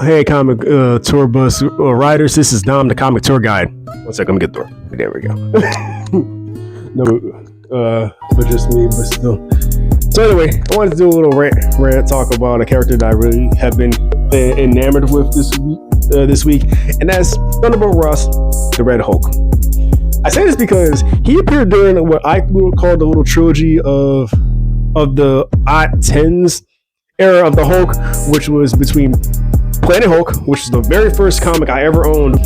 Hey, comic tour bus riders. This is Dom, the comic tour guide. One second, let me get the door. There we go. No, but just me, but still. So anyway, I wanted to do a little rant talk about a character that I really have been enamored with this week, and that's Thunderbolt Ross, the Red Hulk. I say this because he appeared during what I will call the little trilogy of the odd tens era of the Hulk, which was between Planet Hulk, which is the very first comic I ever owned,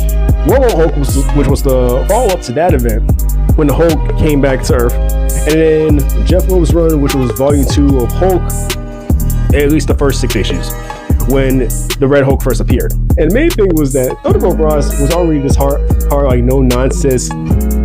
World War Hulk, which was the follow-up to that event when the Hulk came back to Earth, and then Jeff Loeb's run, which was Volume 2 of Hulk, at least the first 6 issues, when the Red Hulk first appeared. And the main thing was that Thunderbolt Ross was already this hard like no-nonsense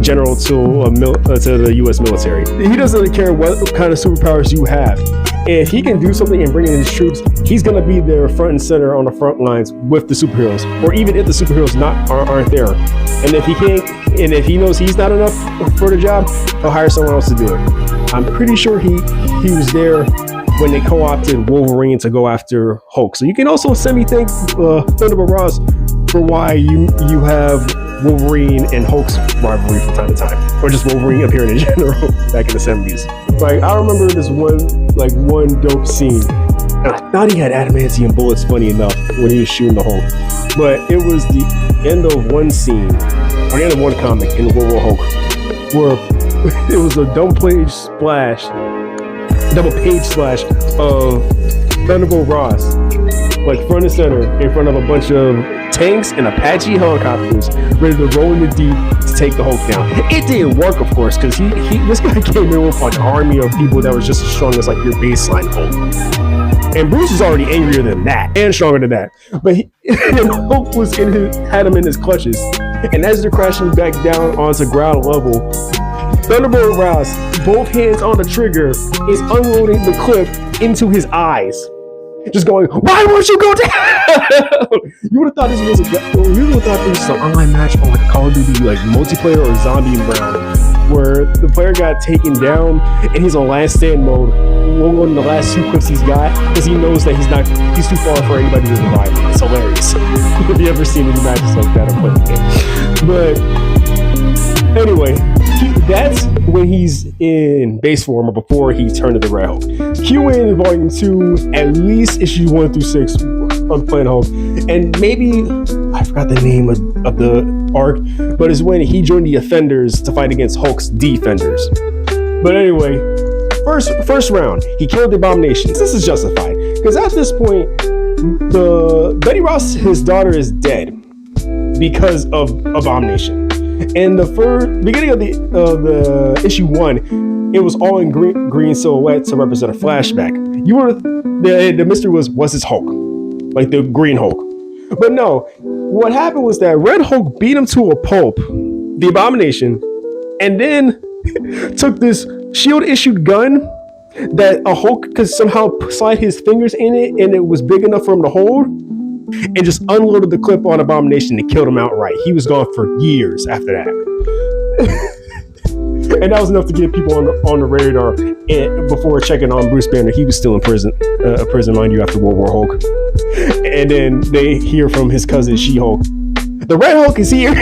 general to the U.S. military. He doesn't really care what kind of superpowers you have. If he can do something and bring in his troops, he's going to be there front and center on the front lines with the superheroes, or even if the superheroes aren't there. And if he can't, and if he knows he's not enough for the job, he'll hire someone else to do it. I'm pretty sure he was there when they co-opted Wolverine to go after Hulk. So you can also semi-thank Thunderbolt Ross for why you have Wolverine and Hulk's rivalry from time to time, or just Wolverine appearing in general back in the 70s. Like, I remember this one dope scene, and I thought he had adamantium bullets, funny enough, when he was shooting the Hulk. But it was the end of one scene, or the end of one comic in World War Hulk, where it was a double page splash of Thunderbolt Ross, like front and center, in front of a bunch of tanks and Apache helicopters ready to roll in the deep to take the Hulk down. It didn't work, of course, because this guy came in with like an army of people that was just as strong as like your baseline Hulk. And Bruce was already angrier than that and stronger than that. But Hulk had him in his clutches. And as they're crashing back down onto ground level, Thunderbolt Ross, both hands on the trigger, is unloading the clip into his eyes. Just going, why won't you go down? You would have thought this was an online match on like a Call of Duty like multiplayer or zombie round, where the player got taken down and he's on last stand mode, one of the last 2 clips he's got, because he knows that he's too far for anybody to revive him. It's hilarious. Have you ever seen any matches like that or played the game? But anyway, that's when he's in base form, or before he turned to the Red Hulk. Cue in Volume 2, at least issues 1 through 6 of Planet Hulk, and maybe I forgot the name of the arc, but it's when he joined the Offenders to fight against Hulk's Defenders. But anyway, first round, he killed the Abomination. This is justified, because at this point, the Betty Ross, his daughter, is dead because of Abomination. And the beginning of the issue 1, it was all in green silhouette to represent a flashback. The mystery was this Hulk, like the Green Hulk? But no, what happened was that Red Hulk beat him to a pulp, the Abomination, and then took this shield-issued gun that a Hulk could somehow slide his fingers in it, and it was big enough for him to hold, and just unloaded the clip on Abomination and killed him outright. He was gone for years after that. And that was enough to get people on the radar before checking on Bruce Banner. He was still in prison, mind you, after World War Hulk. And then they hear from his cousin She-Hulk, the Red Hulk is here.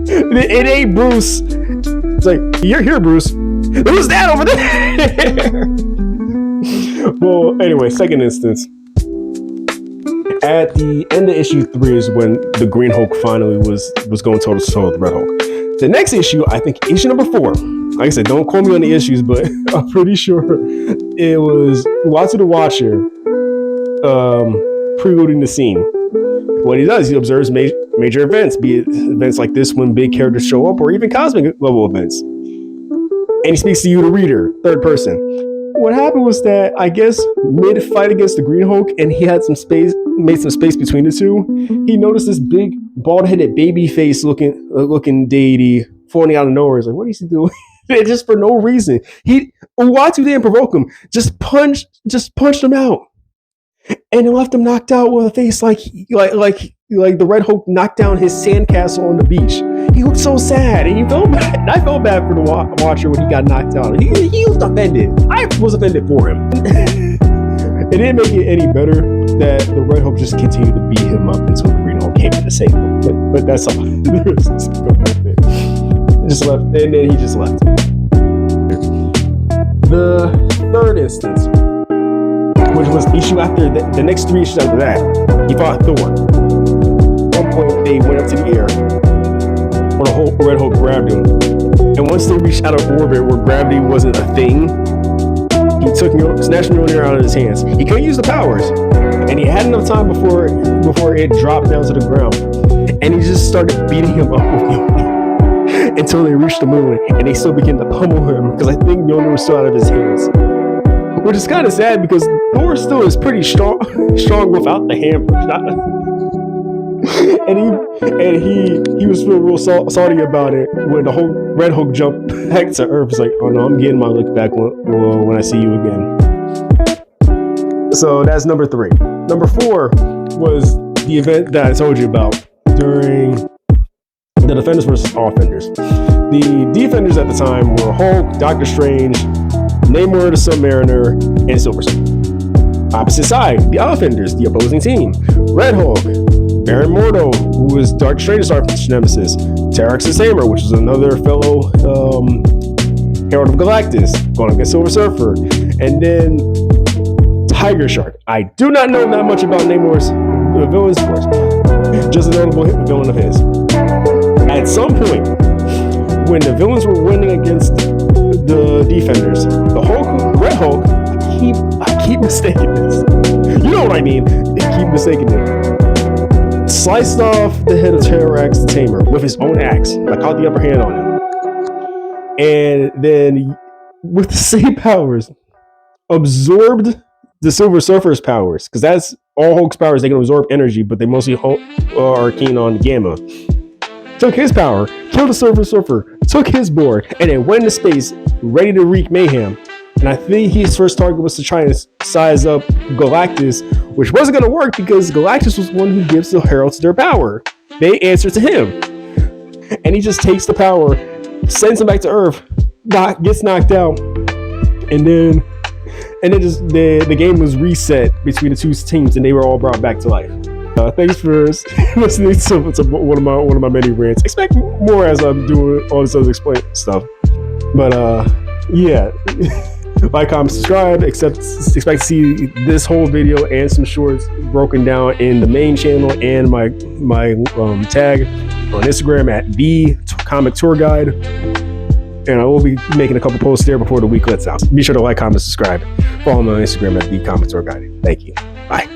It ain't Bruce. It's like, you're here, Bruce. Who's that over there? Well, anyway, second instance. At the end of issue 3 is when the Green Hulk finally was going toe to toe with the Red Hulk. The next issue, I think issue number 4. Like I said, don't quote me on the issues, but I'm pretty sure it was Watsu the Watcher preluding the scene. What he does, he observes major events, be it events like this when big characters show up, or even cosmic level events. And he speaks to you, the reader, third person. What happened was that, I guess, mid-fight against the Green Hulk, and he had made some space between the two, he noticed this big, bald-headed, baby-face looking deity floating out of nowhere. He's like, what is he doing? Just for no reason. Uatu didn't provoke him. Just punched him out. And it left him knocked out with a face like the Red Hulk knocked down his sandcastle on the beach. He looked so sad, and he felt bad. And I felt bad for the Watcher when he got knocked out. He was offended. I was offended for him. It didn't make it any better that the Red Hulk just continued to beat him up until the Green Hulk came in to save him. But that's all. Just left, and then he just left. The third instance, which was the issue after the next 3 issues after that, he fought Thor. At one point, they went up to the air, when the Red Hulk grabbed him. And once they reached out of orbit where gravity wasn't a thing, he snatched Mjolnir out of his hands. He couldn't use the powers, and he had enough time before it dropped down to the ground. And he just started beating him up with Mjolnir until they reached the moon, and they still began to pummel him because I think Mjolnir was still out of his hands. Which is kind of sad because Thor still is pretty strong without the hammer. And he was feeling real salty about it when the whole Red Hulk jumped back to Earth. It's like, oh no, I'm getting my look back when I see you again. So that's number 3. Number 4 was the event that I told you about during the Defenders versus Offenders. The Defenders at the time were Hulk, Doctor Strange, Namor the Submariner, and Silver Surfer. Opposite side, the Offenders, the opposing team. Red Hulk, Baron Mordo, who was Doctor Strange's arch nemesis, Terrex's Hammer, which is another fellow Herald of Galactus, going against Silver Surfer, and then Tiger Shark. I do not know that much about Namor's villains, of course, just a notable villain of his. At some point, when the villains were winning against the Defenders, the Red Hulk, I keep mistaking this. You know what I mean? I keep mistaking it. Sliced off the head of Terrax the Tamer with his own axe. I caught the upper hand on him. And then, with the same powers, absorbed the Silver Surfer's powers. Because that's all Hulk's powers. They can absorb energy, but they mostly are keen on Gamma. Took his power, killed the Silver Surfer, took his board, and then went into space, ready to wreak mayhem. And I think his first target was to try and size up Galactus, which wasn't going to work because Galactus was the one who gives the Heralds their power. They answer to him. And he just takes the power, sends him back to Earth, gets knocked out, and then the game was reset between the two teams, and they were all brought back to life. Thanks for listening to one of my many rants. Expect more as I'm doing all this other explain stuff. But yeah. Like, comment, subscribe. Expect to see this whole video and some shorts broken down in the main channel and my tag on Instagram at the Comic Tour Guide. And I will be making a couple posts there before the week lets out. Be sure to like, comment, subscribe. Follow me on Instagram at the Comic Tour Guide. Thank you. Bye.